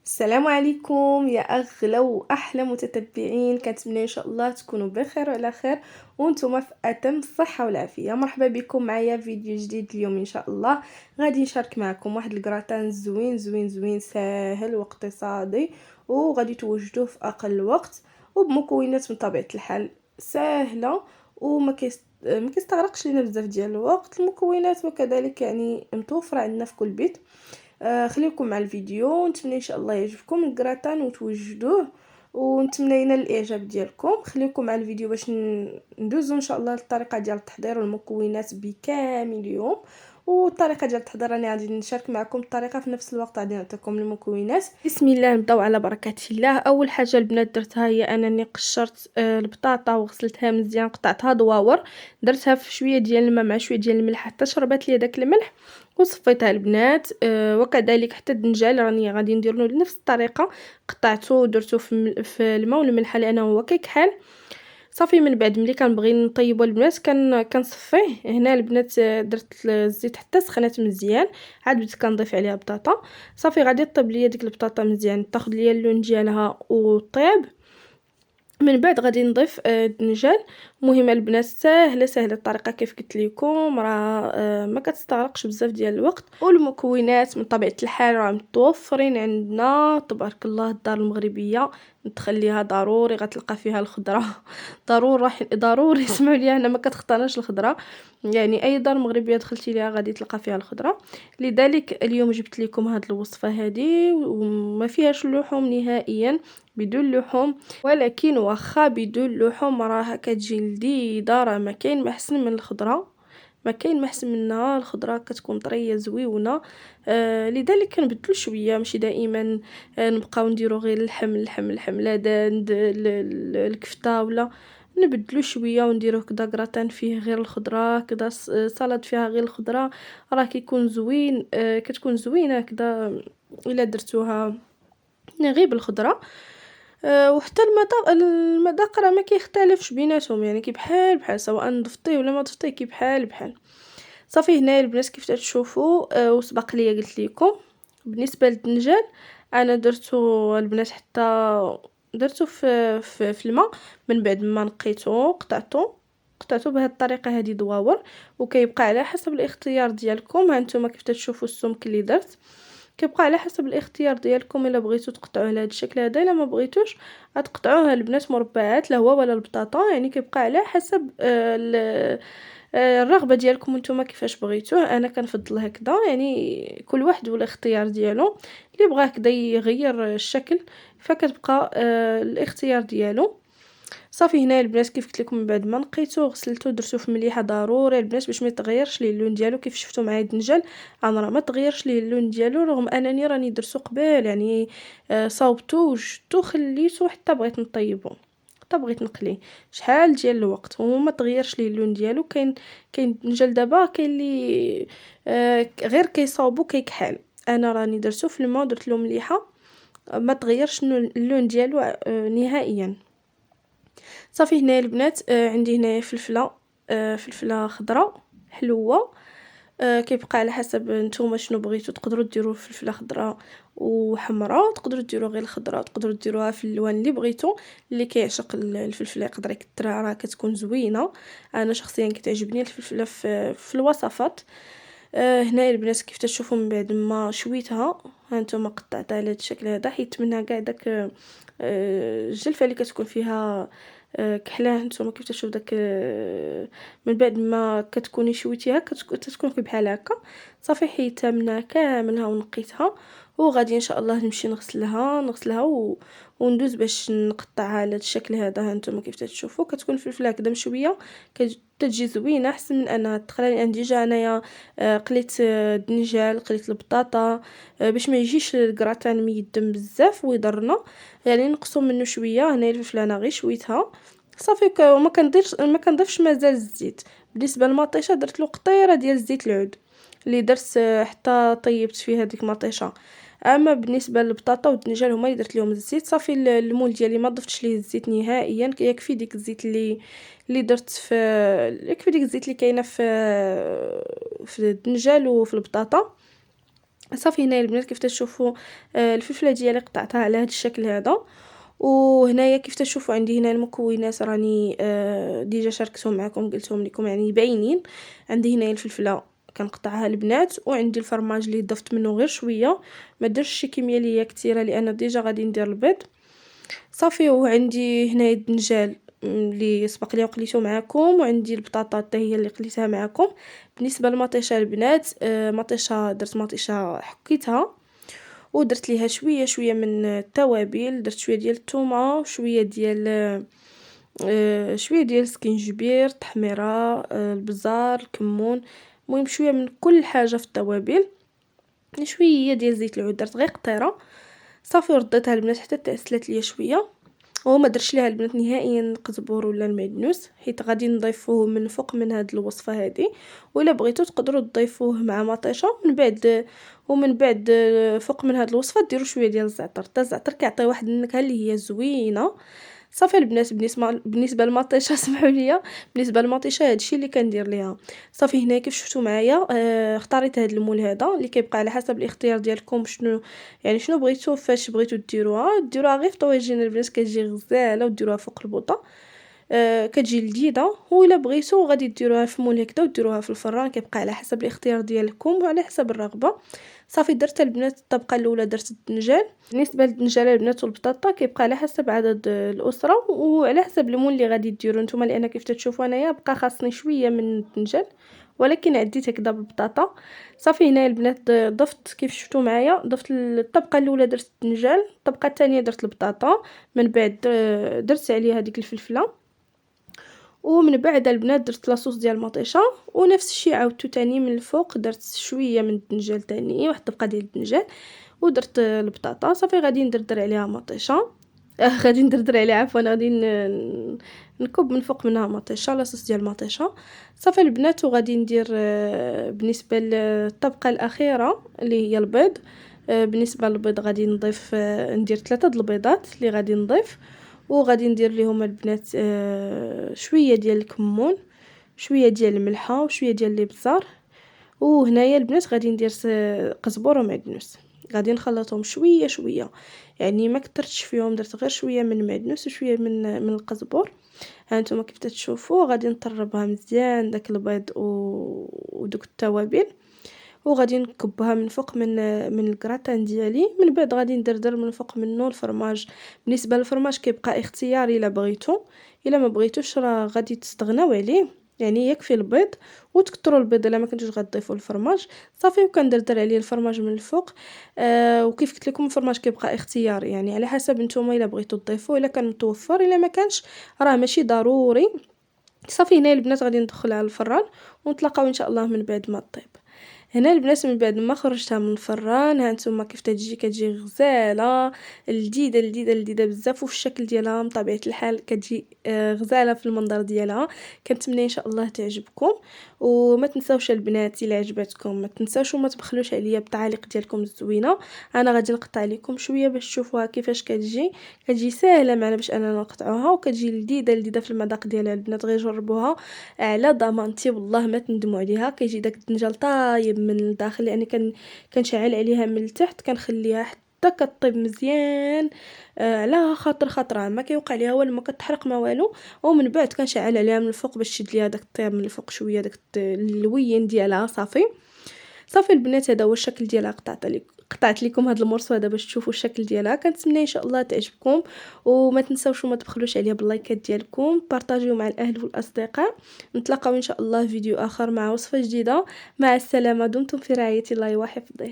السلام عليكم يا اغلى واحلى متتبعين، كنتمنى ان شاء الله تكونوا بخير وعلى خير وانتم في اتم الصحه والعافيه. مرحبا بكم معايا فيديو جديد اليوم ان شاء الله. غادي نشارك معكم واحد الكراتان زوين زوين زوين ساهل واقتصادي وغادي توجدوه في اقل وقت وبمكونات من طبيعه الحال سهله ما كيستغرقش لينا بزاف ديال الوقت. المكونات وكذلك يعني متوفره عندنا في كل بيت. خليكم مع الفيديو ونتمنى ان شاء الله يعجبكم الكراتان وتوجدوه، ونتمنى لنا الاعجاب ديالكم. خليكم مع الفيديو باش ندوزو ان شاء الله للطريقه ديال التحضير والمكونات بكامل اليوم. والطريقه ديال التحضير راني غادي نشارك معكم الطريقه في نفس الوقت، غادي نعطيكم المكونات. بسم الله، نبداو على بركه الله. اول حاجه البنات درتها هي انني قشرت البطاطا وغسلتها مزيان، قطعتها دواور، درتها في شويه ديال الماء مع شويه ديال الملح حتى شربت لي داك الملح وصفيتها البنات. وكذلك حتى الدنجال راني غادي ندير له بنفس الطريقه، قطعته ودرته في الماء والملح لانه هو كيكحل. صافي من بعد ملي كنبغي نطيبو البنات كنصفيه هنا البنات. درت الزيت حتى سخنات مزيان، عاد بديت كنضيف عليها بطاطا. صافي غادي طيب ليا ديك البطاطا مزيان، تاخذ ليا اللون ديالها وطيب. من بعد غادي نضيف الدنجال. مهم البنات سهله الطريقه كيف قلت لكم، راه ما كتستغرقش بزاف ديال الوقت، والمكونات من طبيعه الحال راه متوفرين عندنا تبارك الله. الدار المغربيه نتخليها ضروري غتلقى فيها الخضره ضروري اسمعوا لي، انا ما كتختارش الخضره، يعني اي دار مغربيه دخلتي ليها غادي تلقى فيها الخضره. لذلك اليوم جبت لكم هذه الوصفه هذه وما فيهاش اللحوم نهائيا، بدون لحوم. ولكن واخا بدون لحوم راها كتجي لذيذه، راه ما كاين ما احسن من الخضره، ما كاين ما احسن منها. الخضره كتكون طريه زويونه. لذلك كنبدلوا شويه، ماشي دائما نبقاو نديرو غير اللحم لا الكفته، ولا نبدلوا شويه ونديروه كدا كراتان فيه غير الخضره، كدا سلطه فيها غير الخضره، راه كيكون زوين. كتكون زوينه كدا الا درتوها غير بالخضره. وحتى المذاق راه ما كيختلفش بيناتهم، يعني كي بحال سواء ضفتيه ولا ما ضفتيه كي بحال. صافي هنايا البنات كيف تشوفوا. وسبق ليا قلت لكم بالنسبه للدنجال انا درتو البنات حتى درتو في الماء. من بعد ما نقيته قطعته بهذه الطريقه هذه دواور، وكيبقى على حسب الاختيار ديالكم. ها نتوما كيف تشوفوا السمك اللي درت، كيبقى على حسب الاختيار ديالكم. الا بغيتو تقطعوه على هذا الشكل هذا، الا ما بغيتوش غتقطعوها البنات مربعات لا هو ولا البطاطا، يعني كيبقى على حسب الرغبه ديالكم نتوما كيفاش بغيتوه. انا كنفضل هكذا، يعني كل واحد والاختيار ديالو، اللي بغى هكذا يغير الشكل فكتبقى الاختيار ديالو. صافي هنا البنات كيف قلت لكم من بعد ما نقيته غسلته درته في مليحه ضروري البنات باش ما يتغيرش ليه اللون ديالو. كيف شفتوا معايا الدنجال انا راه ما تغيرش ليه اللون ديالو، رغم انني راني درسو قبل، يعني صاوبته وجدته خليته حتى بغيت نطيبه، حتى بغيت نقليه شحال ديال الوقت وما تغيرش ليه اللون ديالو. كاين الدنجال دابا كاين اللي غير كيصاوبو كيكحل، انا راني درسو في الماء درت له مليحه ما تغيرش اللون ديالو نهائيا. صافي هنايا البنات عندي هنايا فلفله خضراء حلوه. كيبقى على حسب نتوما شنو بغيتو، تقدروا ديروا فلفله خضراء وحمراء، تقدروا ديروا غير الخضراء، تقدروا ديروها في الالوان اللي بغيتو. اللي كيعشق الفلفله يقدر يكثرها، راه كتكون زوينه. انا شخصيا كتعجبني الفلفله في الوصفات. هنايا البنات كيف تشوفوا من بعد ما شويتها هانتوما قطعتها على هذا الشكل هذا، حيت منها كاع داك الجلفه اللي كتكون فيها كحله. نتوما كيف تشوف داك من بعد ما كتكوني شويتيها كتكون بحال هكا. صافي حيدتها منها كاملها ونقيتها، وغادي ان شاء الله نمشي نغسلها وندوز باش نقطعها على الشكل هذا. هانتوما كيف تشوفوا كتكون الفلفله هكذا مشويه كتجي زوينه احسن من انها تقلى. لان ديجا انايا قليت الدنجال قليت البطاطا باش ما يجيش الكراتان ميدم بزاف ويضرنا، يعني نقصوا منه شويه. هنا الفلفله انا غير شويتها صافي ما كنضيفش مازال الزيت. بالنسبه للمطيشه درت له قطيره ديال زيت العود اللي درت حتى طيبت فيه هذيك مطيشه. اما بالنسبه للبطاطا والدنجال هما اللي درت لهم الزيت. صافي المول ديالي ما ضفتش ليه الزيت نهائيا، يكفي ديك الزيت اللي درت في يكفي ديك الزيت اللي كاينه في الدنجال وفي البطاطا. صافي هنايا البنات كيف تشوفوا الفلفله ديالي قطعتها على هذا الشكل هذا. وهنايا كيف تشوفوا عندي هنا المكونات راني ديجا شاركتهم معكم قلتهم لكم يعني باينين. عندي هنايا الفلفله كنقطعها البنات، وعندي الفرماج اللي ضفت منه غير شويه، ما درتش شي كميه اللي هي كثيره لان ديجا غادي ندير البيض. صافي وعندي هنايا الدنجال اللي سبق لي وقليته معكم، وعندي البطاطا حتى هي اللي قليتها معكم. بالنسبه للمطيشه البنات مطيشه درت مطيشه حكيتها ودرت ليها شويه شويه من التوابل، درت شويه ديال الثومه وشويه ديال شويه ديال السكينجبير، التحميره، البزار، الكمون، المهم شويه من كل حاجه في التوابل، شويه ديال زيت العود درت غير قطيره. صافي رديتها البنات حتى تأسلت ليا شويه. وما درتش ليها البنات نهائيا القزبور ولا المعدنوس، حيت غادي نضيفوه من فوق من هاد الوصفه هذه. ولا بغيتو تقدروا تضيفوه مع مطيشه من بعد، ومن بعد فوق من هاد الوصفه ديروا شويه ديال الزعتر، حتى الزعتر كيعطي واحد النكهه اللي هي زوينه. صافي البنات بالنسبه للمطيشه سمحوا لي، بالنسبه للمطيشه هادشي اللي كندير ليها. صافي هنا كيف شفتوا معايا اختاريت هاد المول هذا اللي كيبقى على حسب الاختيار ديالكم، شنو يعني شنو بغيتو فاش بغيتو ديروها غير في طواجن البنات كتجي غزاله، وديروها فوق البوطه كتجي لذيذه. وإلا بغيتو غادي ديروها في مول هكذا وديروها في الفران، كيبقى على حسب الاختيار ديالكم وعلى حسب الرغبه. صافي درت البنات الطبقه الاولى درت الدنجال. بالنسبه للدنجال البنات والبطاطا كيبقى على حسب عدد الاسره وعلى حسب المول اللي غادي ديروا نتوما، لان كيف تشوفوا انايا بقى خاصني شويه من الدنجال ولكن عديت هكذا بالبطاطا. صافي هنا البنات ضفت كيف شفتوا معايا، ضفت الطبقه الاولى درت الدنجال، الطبقه الثانيه درت البطاطا، من بعد درت عليها ديك الفلفله، ومن بعد البنات درت لاصوص ديال المطيشه. ونفس الشيء عاودته تاني من الفوق، درت شويه من الدنجال تاني، واحد الطبقه ديال الدنجال، ودرت البطاطا. صافي غادي ندردر عليها مطيشه غادي ندردر عليها عفوا، غادي نكب من فوق منها مطيشه لاصوص ديال المطيشه. صافي البنات وغادي ندير بالنسبه للطبقه الاخيره اللي هي البيض. بالنسبه للبيض غادي نضيف ندير 3 د البيضات اللي غادي نضيف، وغادي ندير ليهم البنات شويه ديال الكمون، شويه ديال الملحه، وشويه ديال الابزار. وهنايا البنات غادي ندير قزبور ومعدنوس، غادي نخلطهم شويه شويه، يعني ما كثرتش فيهم، درت غير شويه من المعدنوس وشويه من القزبور. ها نتوما كيف تشوفوا غادي نطربها مزيان داك البيض ودوك التوابل، وغادي نكبها من فوق من الكراتان ديالي. من بعد غادي ندردر من فوق منه الفرماج. بالنسبه للفرماج كيبقى اختياري الا بغيتو، الا ما بغيتوش راه غادي تستغناو عليه، يعني يكفي البيض وتكثروا البيض الا ما كنتوش غتضيفوا الفرماج. صافي وكندردر عليه الفرماج من الفوق. وكيف قلت لكم الفرماج كيبقى اختياري، يعني على حسب نتوما الا بغيتو تضيفوه، الا كان متوفر، الا ما كانش راه ماشي ضروري. صافي هنا البنات غادي ندخلها على الفران ونتلاقاو ان شاء الله من بعد ما طيب. هنا البنات من بعد ما خرجتها من الفران ها نتوما كيف كتجي غزاله، لذيذه لذيذه لذيذه بزاف، وفي الشكل ديالها بطبيعه الحال كتجي غزاله في المنظر ديالها. كنتمنى ان شاء الله تعجبكم. وما تنساوش البنات الا عجبتكم ما تنساوش وما تبخلوش عليا بالتعاليق ديالكم الزوينه. انا غادي نقطع لكم شويه باش تشوفوها كيفاش كتجي سهله معنا باش اننا نقطعوها، وكتجي لذيذه لذيذه في المذاق ديالها. البنات غير جربوها على ضمانتي والله ما تندموا عليها. كيجي داك الدنجال طايب من الداخل، يعني كنشعل عليها من التحت، كنخليها حتى كطيب مزيان على خاطرها ما كيوقع ليها والو، ما كتحرق ما والو. ومن بعد كنشعل عليها من الفوق باش تشد ليها داك الطياب من الفوق شويه، داك اللوين ديالها. صافي البنات هذا هو الشكل ديالها. قطعت لكم هذا المرصو هذا باش تشوفوا الشكل ديالها. كنتمنى ان شاء الله تعجبكم، وما تنساوش وما تبخلوش عليا باللايكات ديالكم، بارطاجيو مع الاهل والاصدقاء. نتلاقاو ان شاء الله في فيديو اخر مع وصفه جديده. مع السلامه، دمتم في رعايه الله وحفظه.